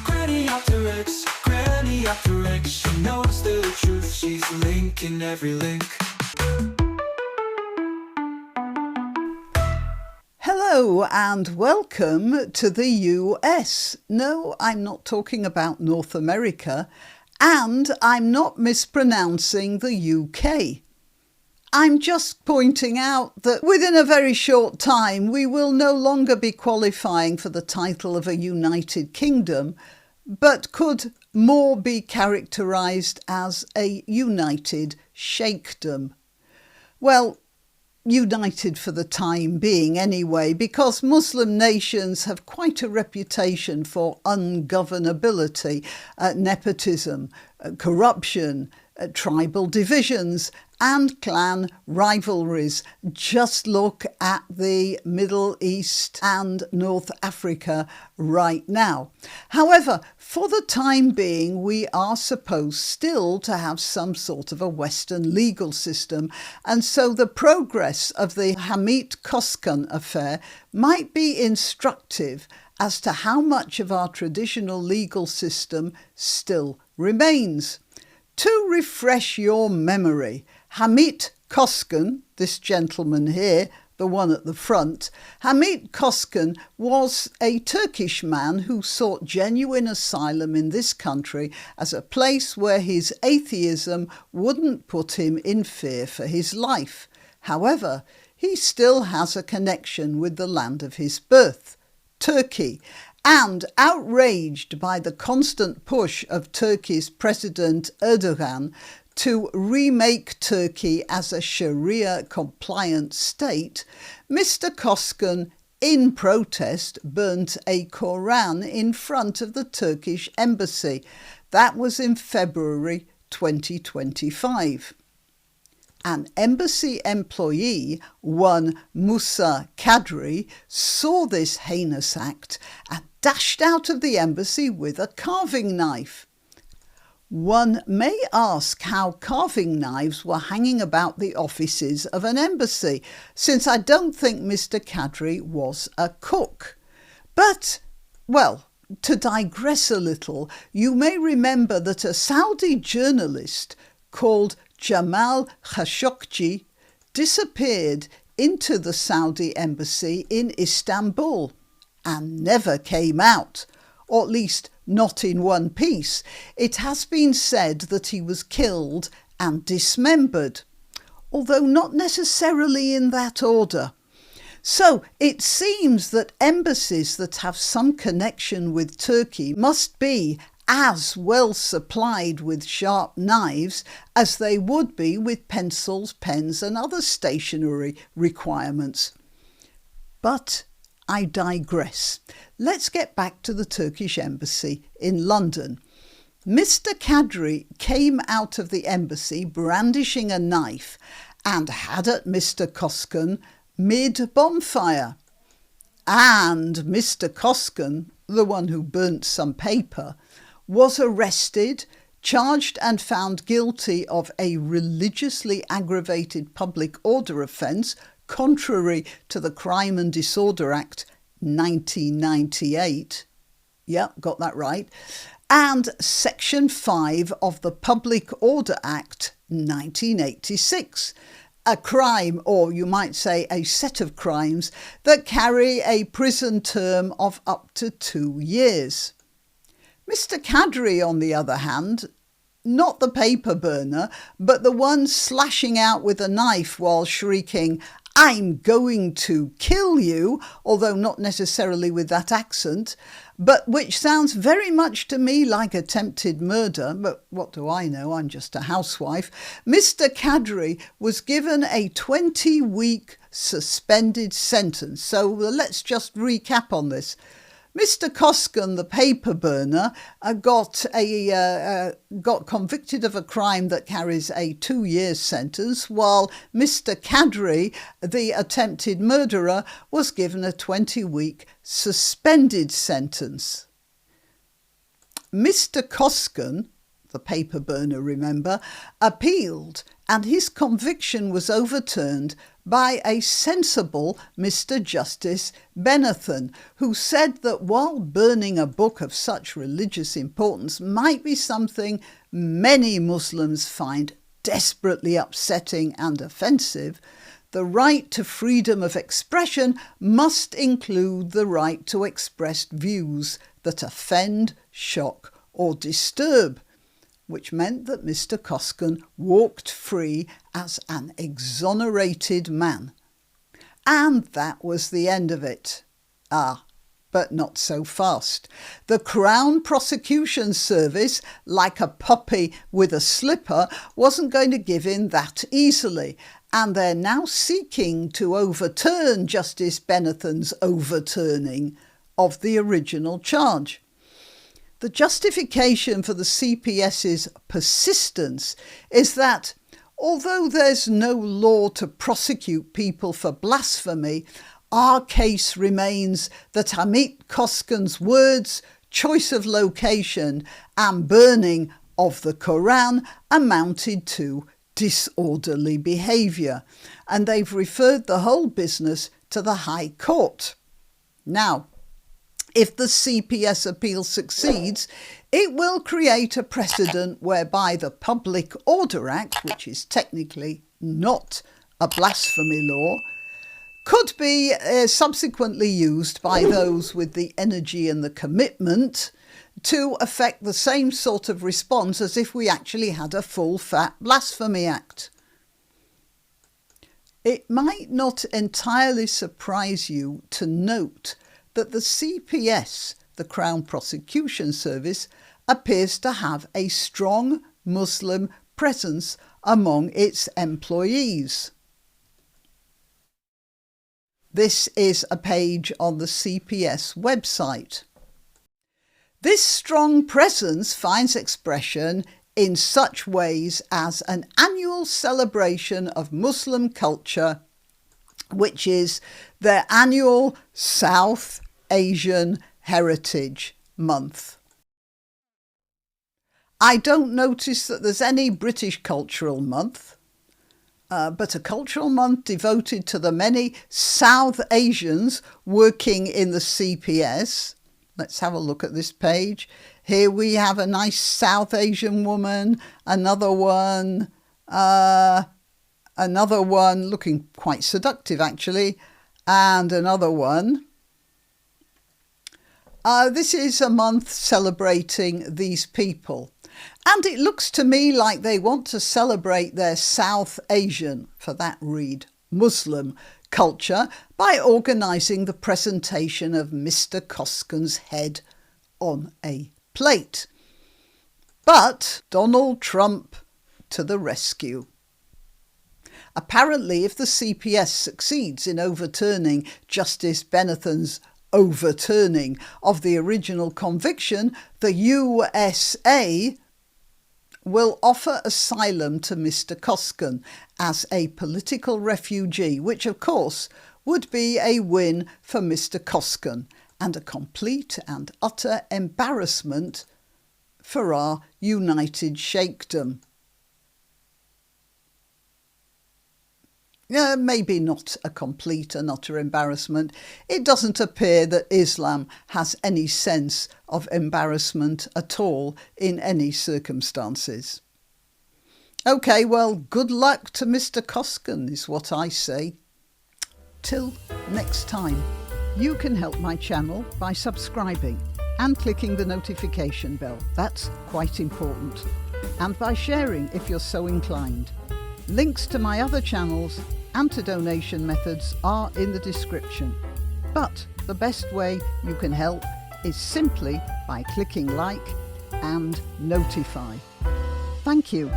Granniopteryx, granniopteryx, she knows the truth, she's linking every link. Hello and welcome to the US. No, I'm not talking about North America, and I'm not mispronouncing the UK. I'm just pointing out that within a very short time we will no longer be qualifying for the title of a United Kingdom, but could more be characterised as a United Sheikhdom. Well, united for the time being anyway, because Muslim nations have quite a reputation for ungovernability, nepotism, corruption, tribal divisions and clan rivalries. Just look at the Middle East and North Africa right now. However, for the time being, we are supposed still to have some sort of a Western legal system, and so the progress of the Hamit Koskan affair might be instructive as to how much of our traditional legal system still remains. To refresh your memory, Hamit Koskan, this gentleman here, the one at the front, Hamit Koskan was a Turkish man who sought genuine asylum in this country as a place where his atheism wouldn't put him in fear for his life. However, he still has a connection with the land of his birth, Turkey, and outraged by the constant push of Turkey's President Erdogan to remake Turkey as a Sharia-compliant state, Mr. Koskan, in protest, burnt a Koran in front of the Turkish embassy. That was in February 2025. An embassy employee, one Musa Kadri, saw this heinous act and dashed out of the embassy with a carving knife. One may ask how carving knives were hanging about the offices of an embassy, since I don't think Mr. Kadri was a cook. But, well, to digress a little, you may remember that a Saudi journalist called Jamal Khashoggi disappeared into the Saudi embassy in Istanbul and never came out, or at least not in one piece. It has been said that he was killed and dismembered, although not necessarily in that order. So it seems that embassies that have some connection with Turkey must be as well supplied with sharp knives as they would be with pencils, pens and other stationery requirements. But I digress. Let's get back to the Turkish embassy in London. Mr. Kadri came out of the embassy brandishing a knife and had at Mr. Koskan mid-bonfire. And Mr. Koskan, the one who burnt some paper, was arrested, charged and found guilty of a religiously aggravated public order offence contrary to the Crime and Disorder Act 1998. Yeah, got that right. And Section 5 of the Public Order Act 1986. A crime, or you might say a set of crimes, that carry a prison term of up to 2 years. Mr. Kadri, on the other hand, not the paper burner, but the one slashing out with a knife while shrieking, "I'm going to kill you," although not necessarily with that accent, but which sounds very much to me like attempted murder, but what do I know, I'm just a housewife. Mr. Kadri was given a 20-week suspended sentence. So let's just recap on this. Mr. Koskan, the paper burner, got convicted of a crime that carries a 2-year sentence, while Mr. Kadri, the attempted murderer, was given a 20-week suspended sentence. Mr. Koskan, the paper burner, remember, appealed, and his conviction was overturned by a sensible Mr. Justice Benathan, who said that while burning a book of such religious importance might be something many Muslims find desperately upsetting and offensive, the right to freedom of expression must include the right to express views that offend, shock or disturb, which meant that Mr. Koskan walked free as an exonerated man. And that was the end of it. But not so fast. The Crown Prosecution Service, like a puppy with a slipper, wasn't going to give in that easily, and they're now seeking to overturn Justice Benathan's overturning of the original charge. The justification for the CPS's persistence is that, although there's no law to prosecute people for blasphemy, our case remains that Hamit Koskan's words, choice of location and burning of the Koran amounted to disorderly behaviour, and they've referred the whole business to the High Court. Now, if the CPS appeal succeeds, it will create a precedent whereby the Public Order Act, which is technically not a blasphemy law, could be subsequently used by those with the energy and the commitment to effect the same sort of response as if we actually had a full-fat blasphemy act. It might not entirely surprise you to note that the CPS, the Crown Prosecution Service, appears to have a strong Muslim presence among its employees. This is a page on the CPS website. This strong presence finds expression in such ways as an annual celebration of Muslim culture, which is their annual South Asian Heritage Month. I don't notice that there's any British Cultural Month, but a cultural month devoted to the many South Asians working in the CPS. Let's have a look at this page. Here we have a nice South Asian woman, another one looking quite seductive actually, and another one. This is a month celebrating these people. And it looks to me like they want to celebrate their South Asian, for that read, Muslim culture by organising the presentation of Mr. Koskan's head on a plate. But Donald Trump to the rescue. Apparently, if the CPS succeeds in overturning Justice Benathan's overturning of the original conviction, the USA will offer asylum to Mr. Koskan as a political refugee, which of course would be a win for Mr. Koskan and a complete and utter embarrassment for our united Sheikhdom. Maybe not a complete and utter embarrassment. It doesn't appear that Islam has any sense of embarrassment at all in any circumstances. OK, well, good luck to Mr. Koskan is what I say. Till next time, you can help my channel by subscribing and clicking the notification bell. That's quite important. And by sharing if you're so inclined. Links to my other channels and to donation methods are in the description. But the best way you can help is simply by clicking like and notify. Thank you.